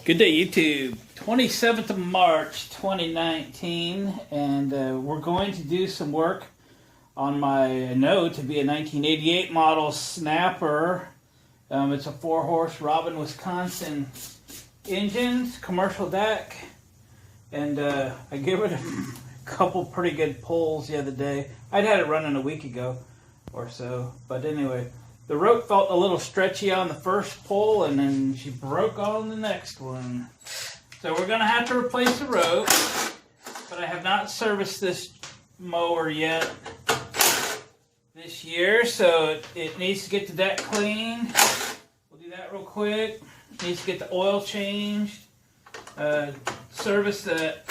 Good day, YouTube. 27th of March, 2019, and we're going to do some work on my to be a 1988 model Snapper. It's a 4-horse Robin, Wisconsin engines, commercial deck, and I gave it a couple pretty good pulls the other day. I'd had it running a week ago or so, but anyway. The rope felt a little stretchy on the first pull, and then she broke on the next one. So we're going to have to replace the rope, but I have not serviced this mower yet this year, so it needs to get the deck cleaned. We'll do that real quick. It needs to get the oil changed, service the air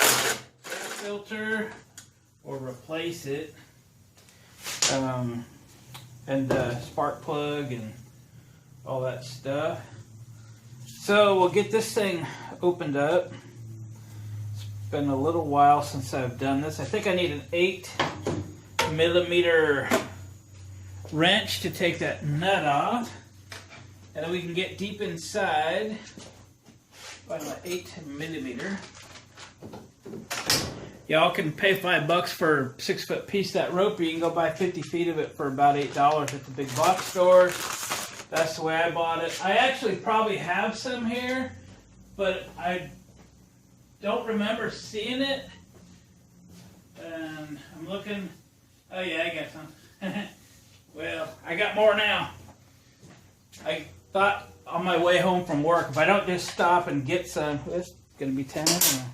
filter, or replace it. And the spark plug and all that stuff. So we'll get this thing opened up. It's been a little while since I've done this. I think I need an 8mm wrench to take that nut off. And then we can get deep inside. Find my 8mm. Y'all can pay $5 for a 6-foot piece of that rope, or you can go buy 50 feet of it for about $8 at the big box store. That's the way I bought it. I actually probably have some here, but I don't remember seeing it. And I'm looking. Oh yeah, I got some. Well, I got more now. I thought on my way home from work, if I don't just stop and get some, it's going to be 10 anyway.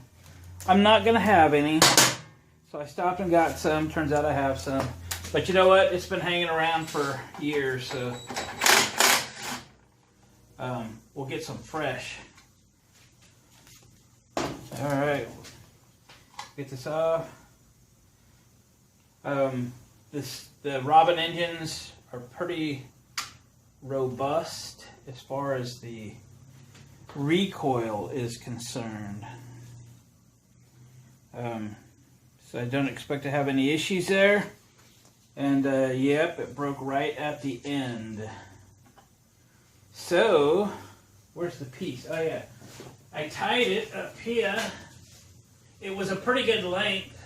I'm not going to have any, so I stopped and got some. Turns out I have some. But you know what? It's been hanging around for years, so we'll get some fresh. Alright, get this off. The Robin engines are pretty robust as far as the recoil is concerned. So I don't expect to have any issues there. And yep, it broke right at the end. So, where's the piece? Oh yeah, I tied it up here. It was a pretty good length,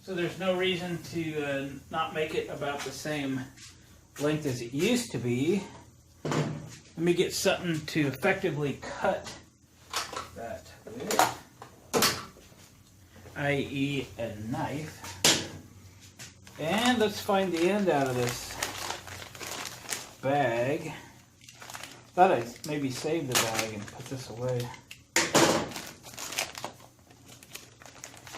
so there's no reason to not make it about the same length as it used to be. Let me get something to effectively cut that with. I.e. a knife. And let's find the end out of this bag. Thought I'd maybe save the bag and put this away.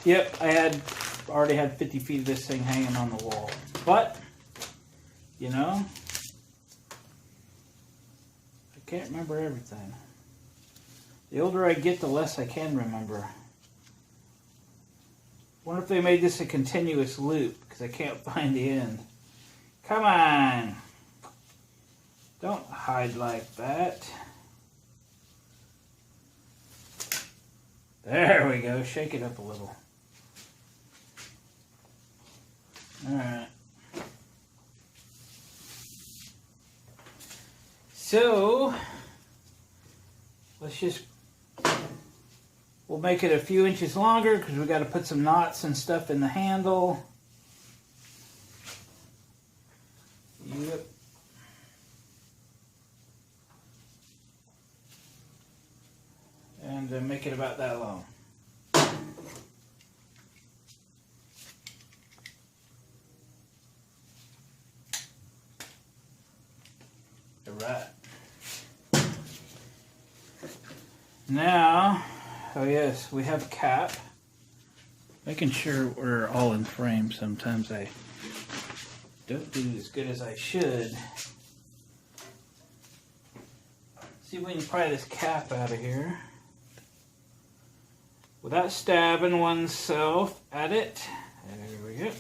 Yep, I already had 50 feet of this thing hanging on the wall. But, you know, I can't remember everything. The older I get, the less I can remember. Wonder if they made this a continuous loop, because I can't find the end. Come on! Don't hide like that. There we go. Shake it up a little. Alright. So, let's just... We'll make it a few inches longer because we got to put some knots and stuff in the handle. Yep. And make it about that long. All right. Now, oh yes, we have a cap. Making sure we're all in frame. Sometimes I don't do as good as I should. See if we can pry this cap out of here without stabbing oneself at it. There we go.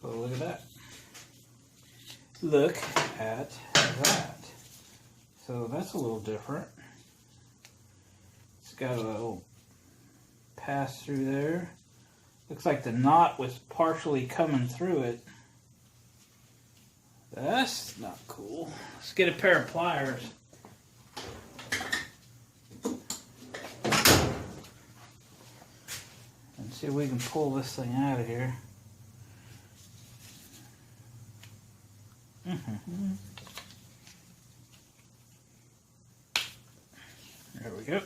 Oh, look at that. Look at that. So that's a little different. It's got a little pass through there. Looks like the knot was partially coming through it. That's not cool. Let's get a pair of pliers. And see if we can pull this thing out of here. There we go.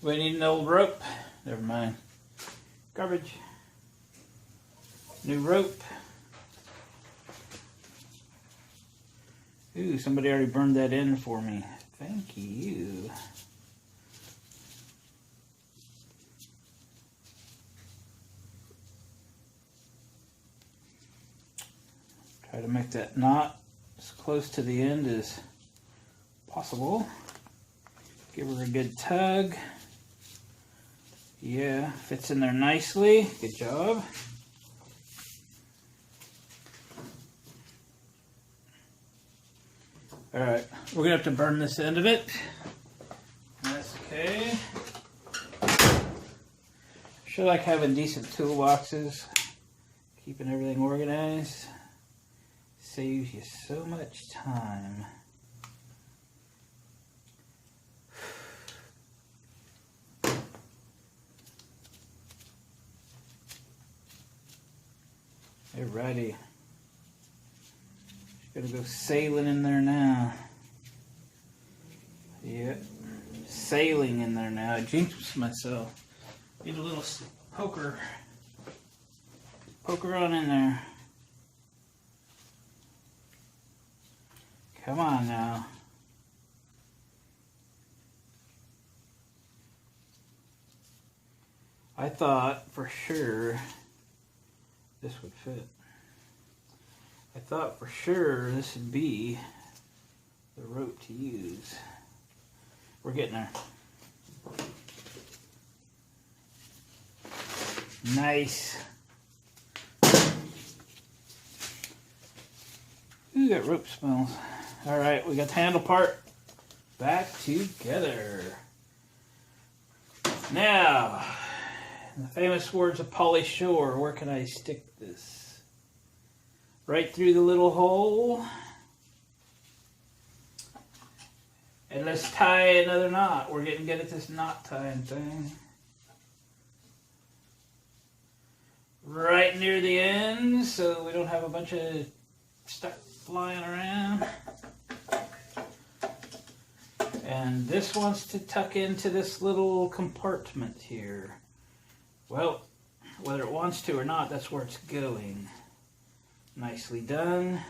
We need an old rope. Never mind. Garbage. New rope. Ooh, somebody already burned that in for me. Thank you. Try to make that knot as close to the end as possible. Give her a good tug. Yeah, fits in there nicely. Good job. Alright, we're going to have to burn this end of it. That's okay. Sure like having decent toolboxes. Keeping everything organized. Saves you so much time. Alrighty. Gonna go sailing in there now. Yep. Sailing in there now. I jinxed myself. Need a little poker. Poker on in there. Come on now. I thought for sure this would fit. I thought for sure this would be the rope to use. We're getting there. Nice. Ooh, that rope smells. All right, we got the handle part back together. Now, in the famous words of Pauly Shore, where can I stick this? Right through the little hole. And let's tie another knot. We're getting good at this knot tying thing. Right near the end, so we don't have a bunch of stuff flying around. And this wants to tuck into this little compartment here. Well, whether it wants to or not, that's where it's going. Nicely done.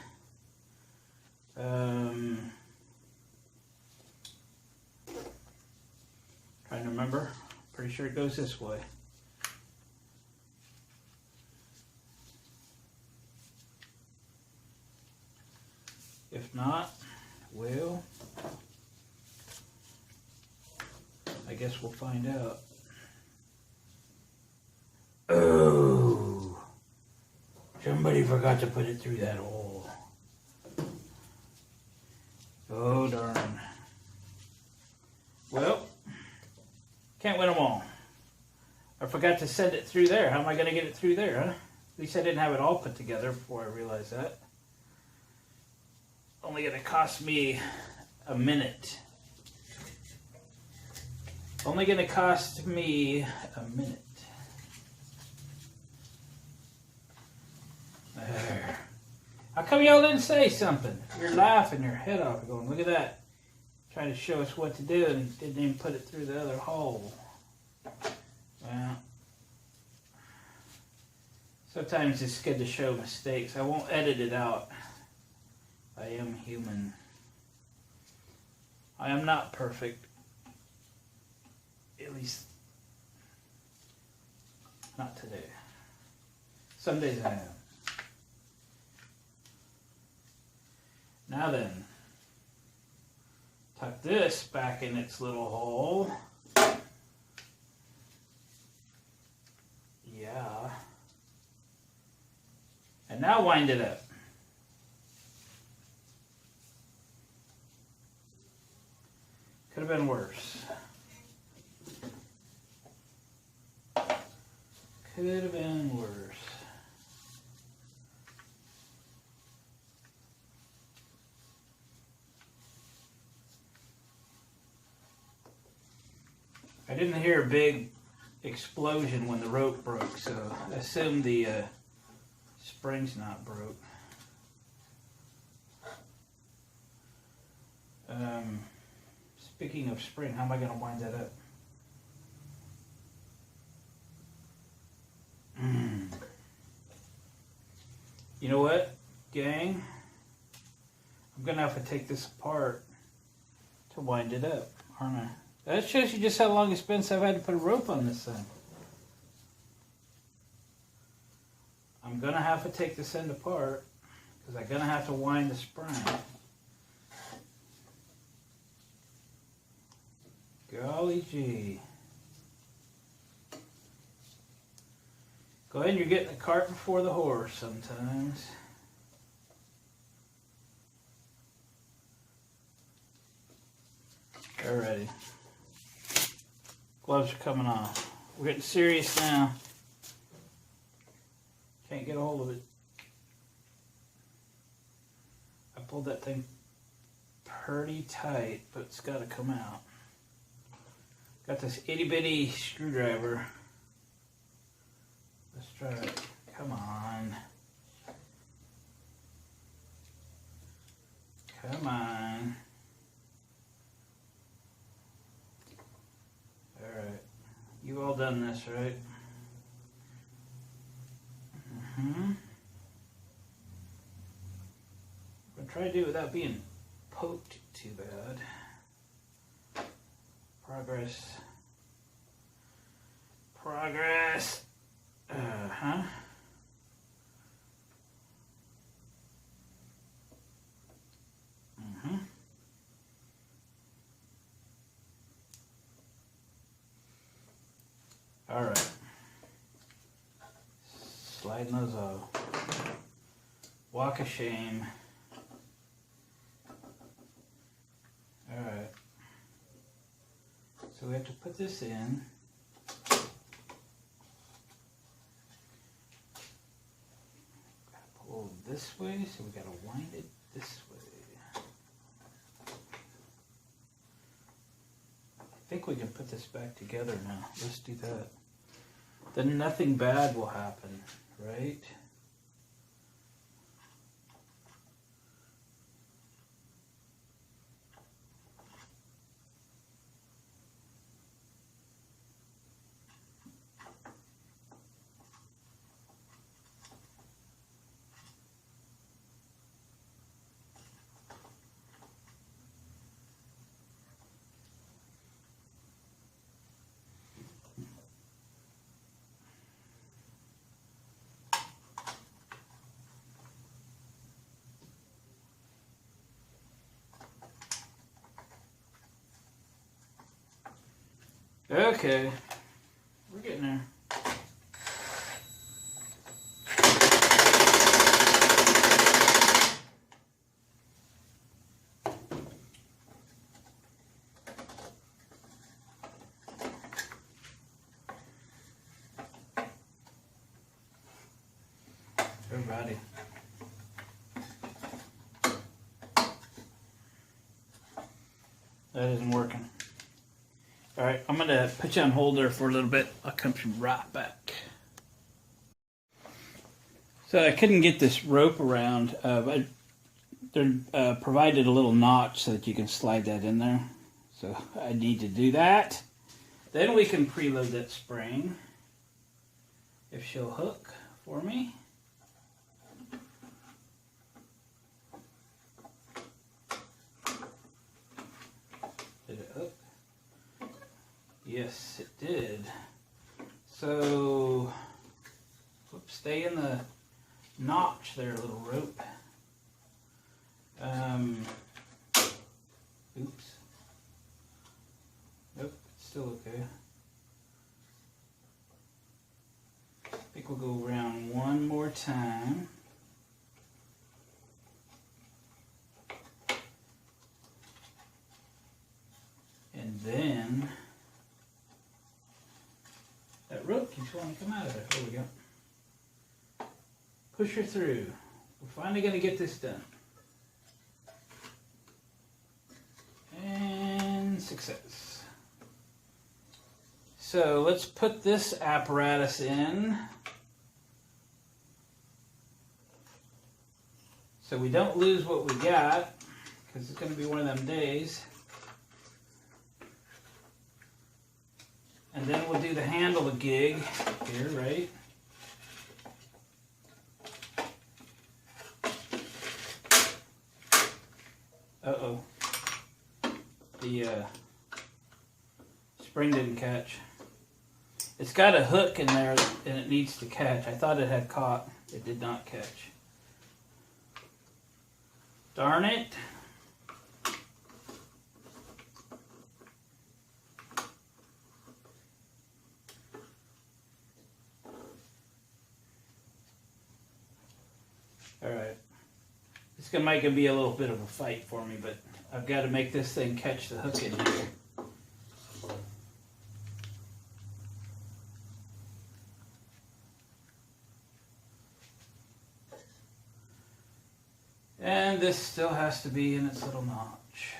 Trying to remember. Pretty sure it goes this way. If not, well, I guess we'll find out. Oh, somebody forgot to put it through that hole. Oh, darn. Well, can't win them all. I forgot to send it through there. How am I going to get it through there, huh? At least I didn't have it all put together before I realized that. Only going to cost me a minute. Only going to cost me a minute. There. How come y'all didn't say something? You're laughing your head off. You're going, look at that. Trying to show us what to do and didn't even put it through the other hole. Well, sometimes it's good to show mistakes. I won't edit it out. I am human. I am not perfect. At least, not today. Some days I am. Now then, tuck this back in its little hole. Yeah. And now wind it up. Could have been worse. Could have been worse. didn't hear a big explosion when the rope broke, so I assume the spring's not broke. Speaking of spring, how am I going to wind that up? You know what, gang? I'm going to have to take this apart to wind it up, aren't I? That shows you just how long it's been since I've had to put a rope on this thing. I'm going to have to take this end apart because I'm going to have to wind the spring. Golly gee. Go ahead, you're getting the cart before the horse sometimes. Alrighty. Gloves are coming off. We're getting serious now. Can't get a hold of it. I pulled that thing pretty tight, but it's got to come out. Got this itty bitty screwdriver. Let's try it. Come on. Come on. Alright. You've all done this, right? I'm going to try to do it without being poked too bad. Progress. Progress. All right. Sliding those off. Walk of shame. All right. So we have to put this in. Gotta pull this way, so we gotta wind it this way. I think we can put this back together now. Let's do that. Then nothing bad will happen, right? Okay, we're getting there. Everybody. That isn't working. All right, I'm going to put you on hold there for a little bit. I'll come right back. So I couldn't get this rope around, but they provided a little notch so that you can slide that in there. So I need to do that. Then we can preload that spring, if she'll hook for me. Did it hook? Yes, it did. So, whoops, stay in the notch there, little rope. Oops. Nope, it's still okay. I think we'll go around one more time. And then that rope keeps wanting to come out of there. There we go. Push her through. We're finally going to get this done. And success. So let's put this apparatus in so we don't lose what we got, because it's going to be one of them days. And then we'll do the handle gig here, right? Uh-oh. The spring didn't catch. It's got a hook in there and it needs to catch. I thought it had caught. It did not catch. Darn it. Alright. It's going to make it be a little bit of a fight for me, but I've got to make this thing catch the hook in here. And this still has to be in its little notch.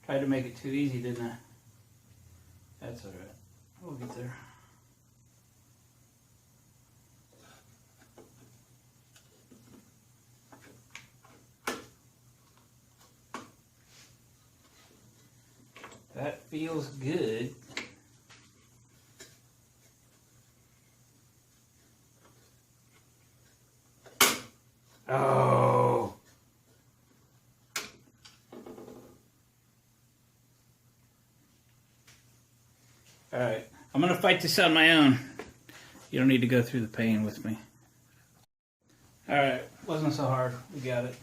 Tried to make it too easy, didn't I? That's alright. We'll get there. That feels good. Oh. Alright, I'm going to fight this on my own. You don't need to go through the pain with me. Alright, wasn't so hard. We got it.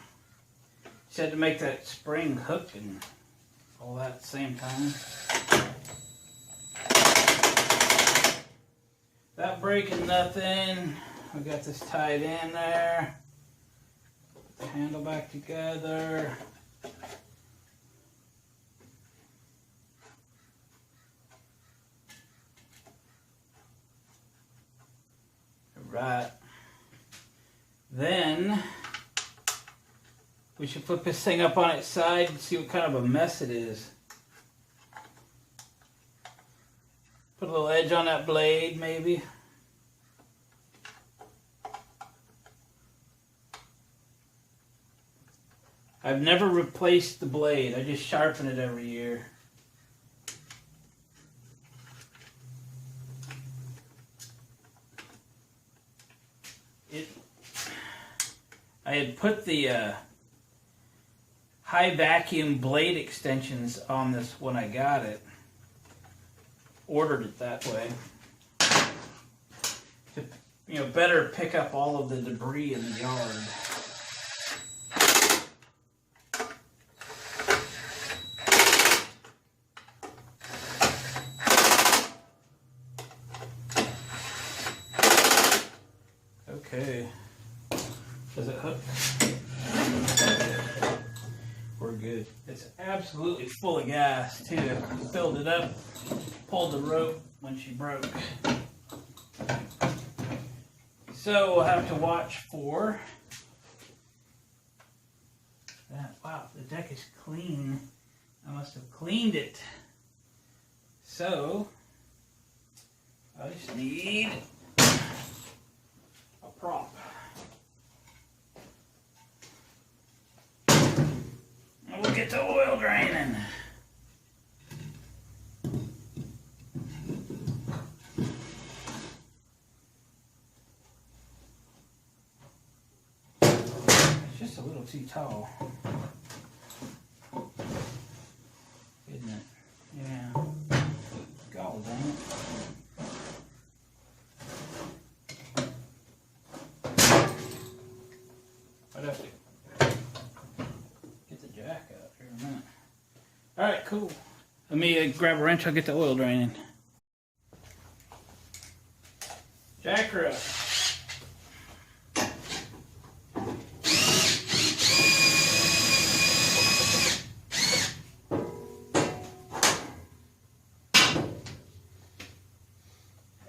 Just had to make that spring hook and all that at the same time. Not breaking nothing. We got this tied in there. Put the handle back together. Right. Then we should flip this thing up on its side and see what kind of a mess it is. Put a little edge on that blade, maybe. I've never replaced the blade. I just sharpen it every year. I had put the high vacuum blade extensions on this when I got it. Ordered it that way. To, better pick up all of the debris in the yard. Okay. Does it hook? We're good. It's absolutely full of gas too. Filled it up, pulled the rope when she broke. So we'll have to watch for that. Wow, the deck is clean. I must have cleaned it. So I just need a prop. And we'll get the oil draining. It's just a little too tall. Isn't it? Yeah. God dang it. I'd have to get the jack out here in a minute. Alright, cool. Let me grab a wrench, I'll get the oil draining. Jack her up.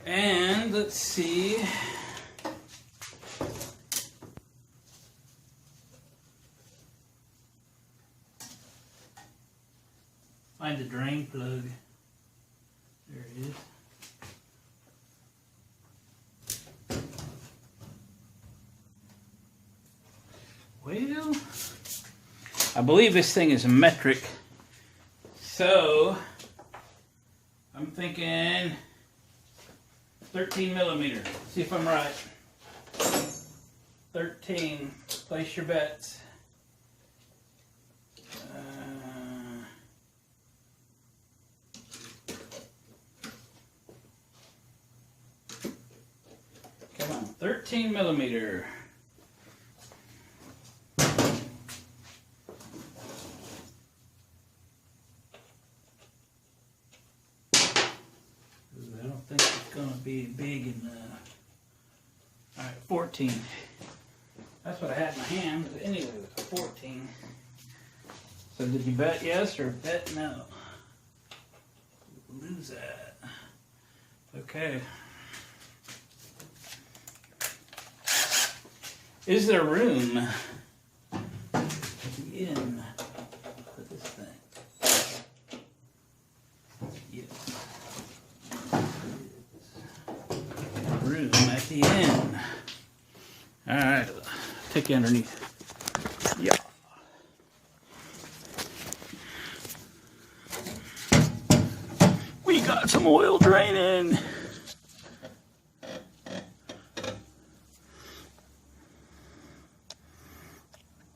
And let's see. Find the drain plug. There it is. Well, I believe this thing is metric, so I'm thinking 13 millimeters. See if I'm right. 13. Place your bets. Come on, 13 millimeter. I don't think it's going to be big enough. Alright, 14. That's what I had in my hand, but anyway, it was 14. So did you bet yes or bet no? Lose that. Okay. Is there room in for this thing? Yes. Room at the end. Alright, take you underneath. Yeah. We got some oil draining.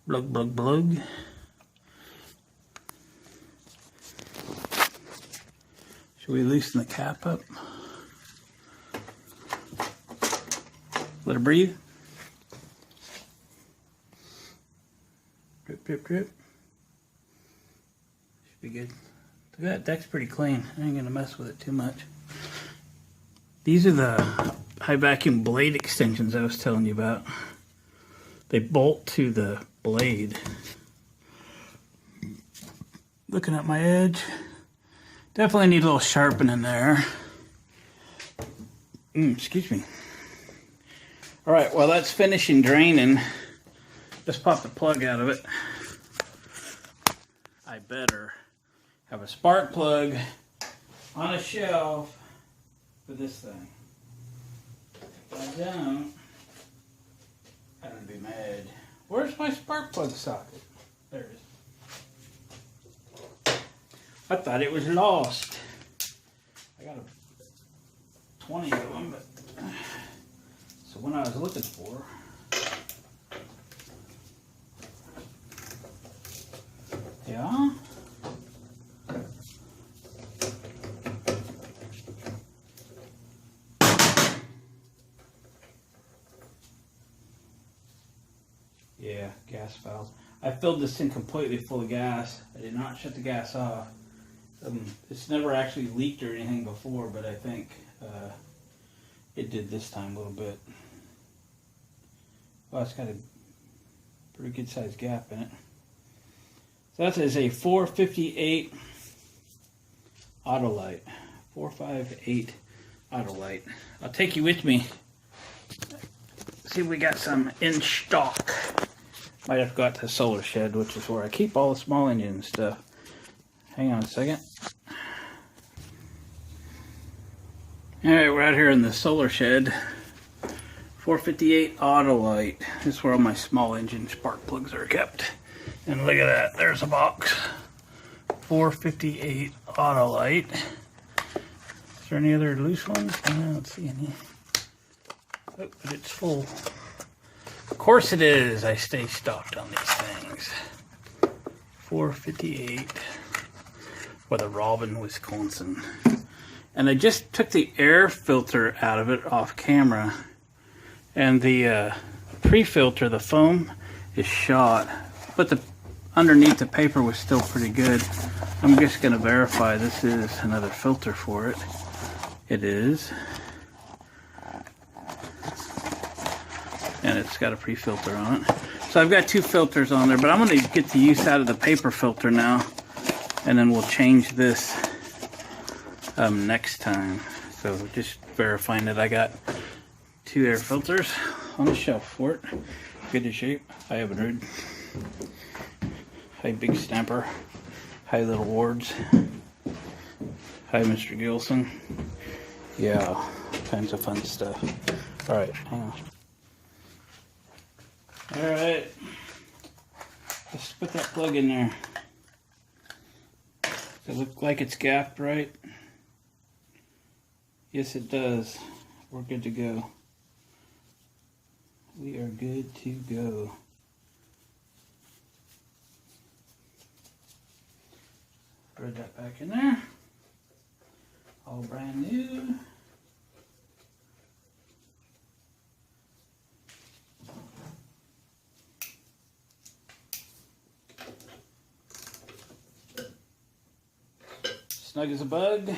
Blug, blug, blug. Should we loosen the cap up? Let it breathe. Drip, drip, drip. Should be good. Look at that deck's pretty clean. I ain't gonna mess with it too much. These are the high vacuum blade extensions I was telling you about. They bolt to the blade. Looking at my edge. Definitely need a little sharpening there. Excuse me. Alright, well that's finishing draining. Just pop the plug out of it. I better have a spark plug on a shelf for this thing. If I don't, I'm gonna be mad. Where's my spark plug socket? There it is. I thought it was lost. I got 20 of them, but so when I was looking for, yeah. Yeah, gas valves. I filled this thing completely full of gas. I did not shut the gas off. It's never actually leaked or anything before, but I think it did this time a little bit. Well, it's got a pretty good sized gap in it. So that is a 458 Autolite. 458 Autolite. I'll take you with me. See if we got some in stock. Might have to go out to the solar shed, which is where I keep all the small engine stuff. Hang on a second. Alright, we're out here in the solar shed. 458 Autolite. This is where all my small engine spark plugs are kept. And look at that, there's a box. 458 Autolite. Is there any other loose ones? I don't see any. Oh, but it's full. Of course it is. I stay stocked on these things. 458 for the Robin, Wisconsin. And I just took the air filter out of it off camera. And the pre-filter, the foam, is shot. But the underneath the paper was still pretty good. I'm just going to verify this is another filter for it. It is. And it's got a pre-filter on it. So I've got two filters on there, but I'm going to get the use out of the paper filter now, and then we'll change this next time. So just verifying that I got two air filters on the shelf for it. Good to shape. Hi Evinrude. Hi Big Stamper. Hi Little Wards. Hi, Mr. Gilson. Yeah, all kinds of fun stuff. All right, hang on. All right, let's put that plug in there. Does it look like it's gapped right? Yes, it does. We're good to go. We are good to go. Thread that back in there. All brand new. Snug as a bug. I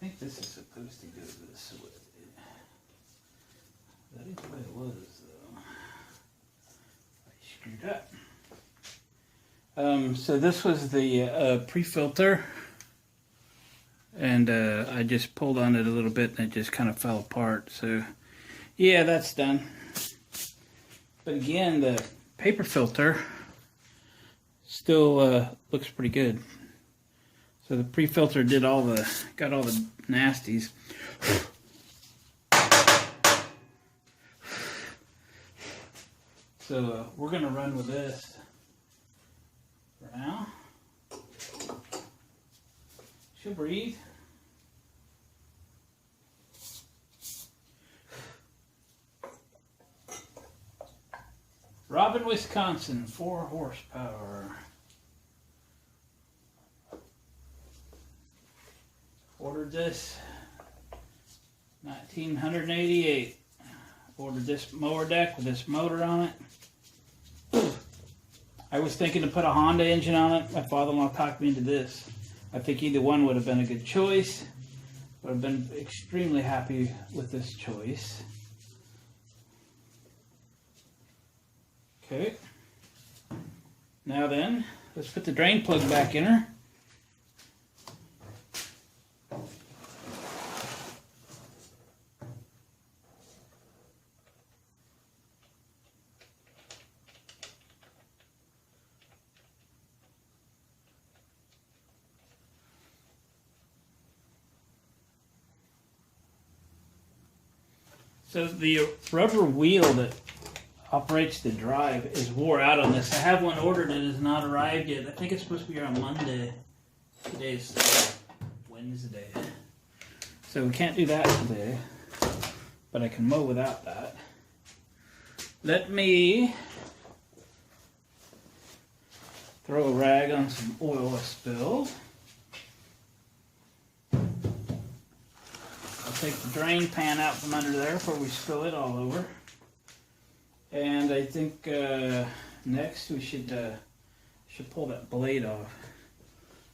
think this is supposed to go this way. That is what it was, though. I screwed up. So this was the pre-filter, and I just pulled on it a little bit, and it just kind of fell apart. So, yeah, that's done. But again, the paper filter still looks pretty good. So the pre-filter got all the nasties. So we're gonna run with this for now. She'll breathe. Robin, Wisconsin, 4 horsepower. Ordered this 1988. Ordered this mower deck with this motor on it. I was thinking to put a Honda engine on it. My father-in-law talked me into this. I think either one would have been a good choice, but I've been extremely happy with this choice. Okay. Now then, let's put the drain plug back in her. So the rubber wheel that operates the drive is wore out on this. I have one ordered and it has not arrived yet. I think it's supposed to be here on Monday. Today's Wednesday. So we can't do that today, but I can mow without that. Let me throw a rag on some oil I spilled. I'll take the drain pan out from under there before we spill it all over. And I think next we should pull that blade off.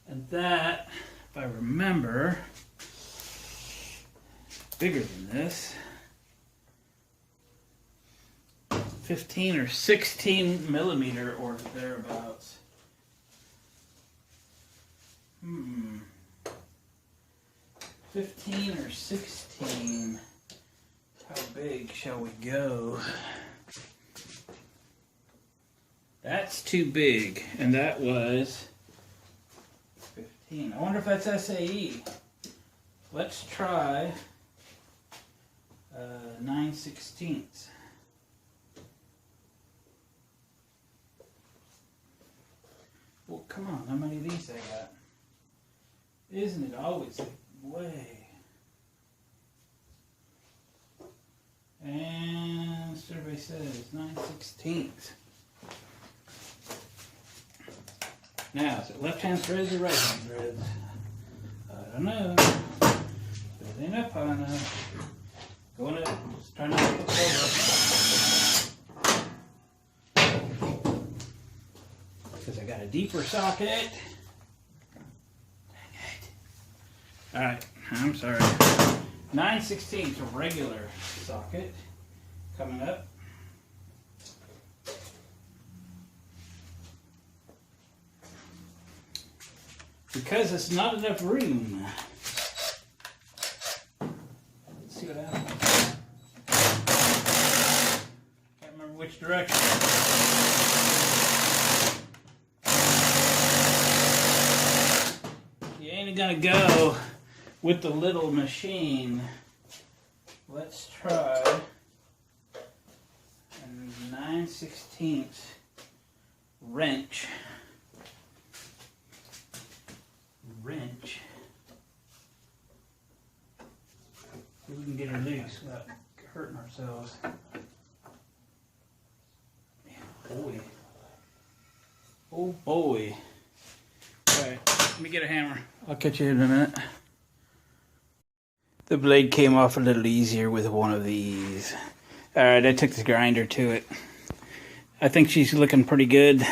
And that, if I remember, bigger than this. 15 or 16 millimeter or thereabouts. 15 or 16. How big shall we go? That's too big, and that was 15. I wonder if that's SAE. Let's try 9/16. Well, come on, how many of these I got? Isn't it always way? And survey says 9/16. Now, is it left-hand threads or right-hand threads? I don't know. It ain't up high enough. Going to just try not to look over. Because I got a deeper socket. Dang it. Alright, I'm sorry. 9/16, a regular socket coming up. Because it's not enough room. Let's see what happens. Can't remember which direction. ain't gonna go with the little machine. Let's try a 9/16 wrench. See if we can get her loose without hurting ourselves. Boy. Oh boy. Alright, let me get a hammer. I'll catch you in a minute. The blade came off a little easier with one of these. Alright, I took the grinder to it. I think she's looking pretty good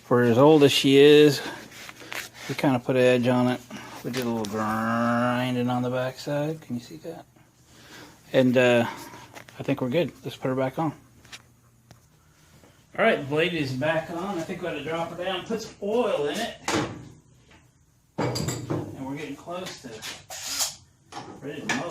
for as old as she is. We kind of put an edge on it. We did a little grinding on the backside. Can you see that? And I think we're good. Let's put her back on. Alright, the blade is back on. I think we ought to drop her down, put some oil in it. And we're getting close to ready to mow.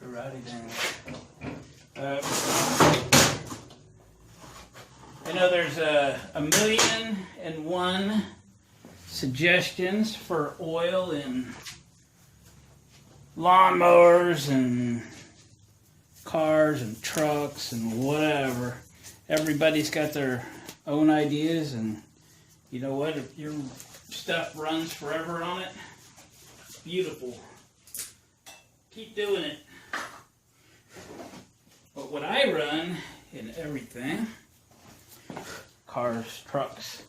Alrighty then. I know there's a 1,000,001 suggestions for oil in lawnmowers and cars and trucks and whatever. Everybody's got their own ideas, and you know what? If your stuff runs forever on it, beautiful. Keep doing it. But what I run in everything, cars, trucks,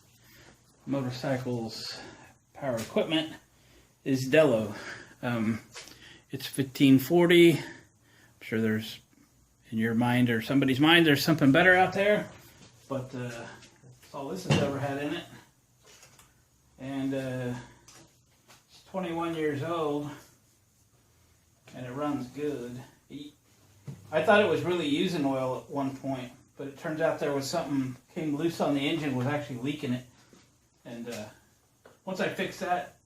motorcycles, power equipment, is Dello. It's 1540. I'm sure there's, in your mind or somebody's mind, there's something better out there, but that's all this has ever had in it. And it's 21 years old, and it runs good. I thought it was really using oil at one point, but it turns out there was something came loose on the engine, was actually leaking it. And once I fixed that,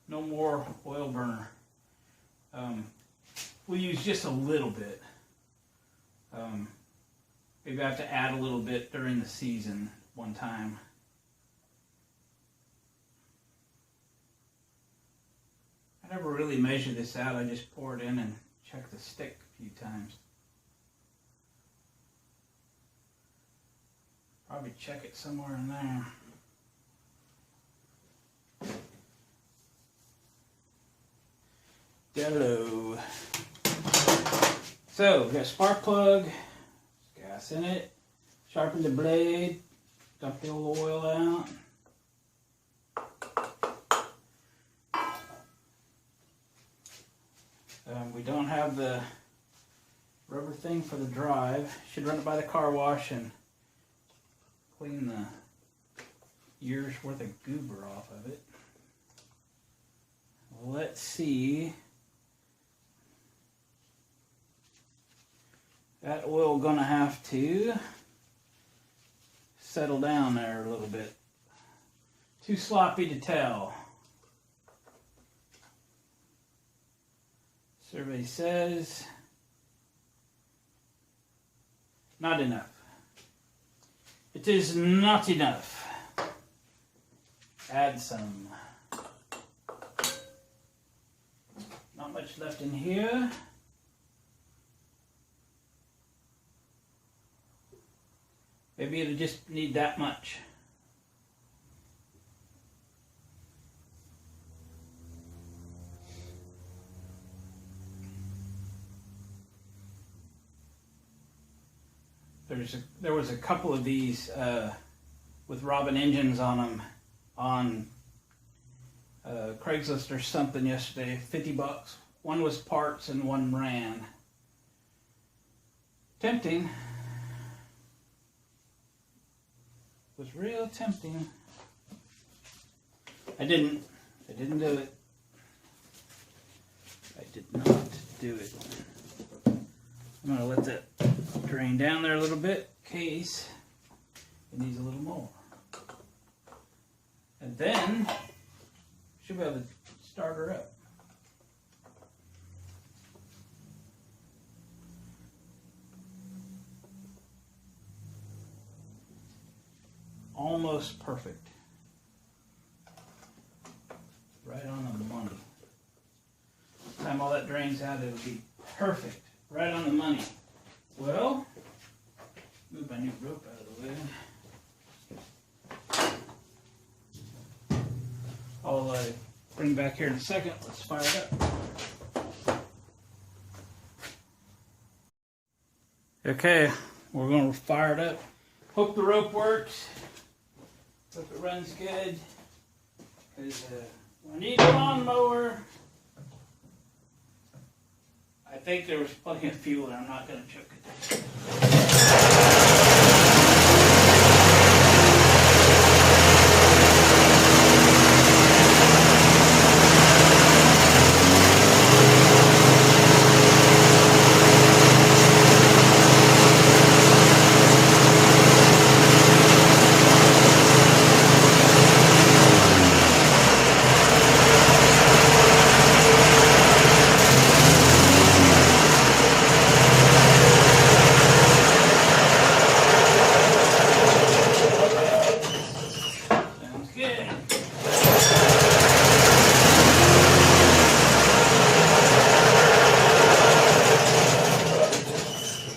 no more oil burner. We'll use just a little bit. Maybe I have to add a little bit during the season one time. I never really measure this out. I just pour it in and check the stick a few times. Probably check it somewhere in there. Dello. So, we got a spark plug, gas in it, sharpen the blade, dump the old oil out. We don't have the rubber thing for the drive. Should run it by the car wash and clean the year's worth of goober off of it. Let's see. That oil gonna have to settle down there a little bit. Too sloppy to tell. Survey says not enough. It is not enough. Add some. Not much left in here. Maybe it'll just need that much. There was a couple of these with Robin engines on them on Craigslist or something yesterday. $50. One was parts and one ran. Tempting. Was real tempting. I didn't do it. I did not do it. I'm going to let that drain down there a little bit in case it needs a little more. And then should be able to start her up. almost perfect. Right on the money. By the time all that drains out, it'll be perfect. Right on the money. Well, move my new rope out of the way. I'll bring back here in a second. Let's fire it up. Okay, we're going to fire it up. Hope the rope works. Hope it runs good. Because I need a lawnmower. I think there was plenty of fuel and I'm not going to choke it.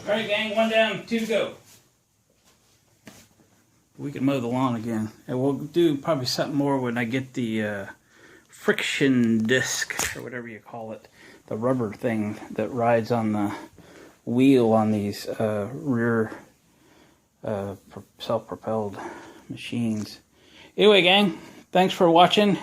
Alright gang, one down, two to go. We can mow the lawn again. And we'll do probably something more when I get the friction disc, or whatever you call it. The rubber thing that rides on the wheel on these rear self-propelled machines. Anyway gang, thanks for watching.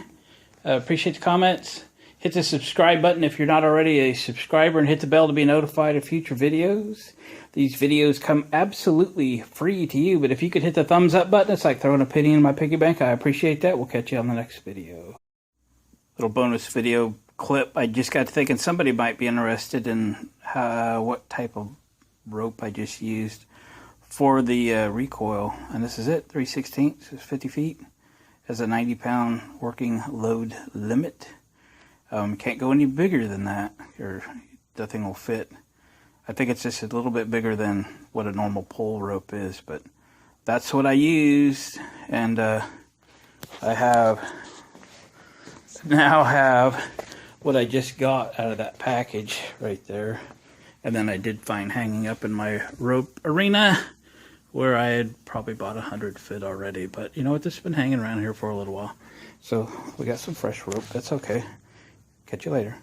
Appreciate the comments. Hit the subscribe button if you're not already a subscriber, and hit the bell to be notified of future videos. These videos come absolutely free to you, but if you could hit the thumbs up button, it's like throwing a penny in my piggy bank. I appreciate that. We'll catch you on the next video. Little bonus video clip. I just got to thinking somebody might be interested in what type of rope I just used for the recoil. And this is it, 3/16, it's 50 feet. Has a 90-pound working load limit. Can't go any bigger than that, or the thing will fit. I think it's just a little bit bigger than what a normal pole rope is, but that's what I used. And I now have what I just got out of that package right there. And then I did find hanging up in my rope arena, where I had probably bought 100 fit already. But you know what, this has been hanging around here for a little while. So we got some fresh rope, that's okay. Catch you later.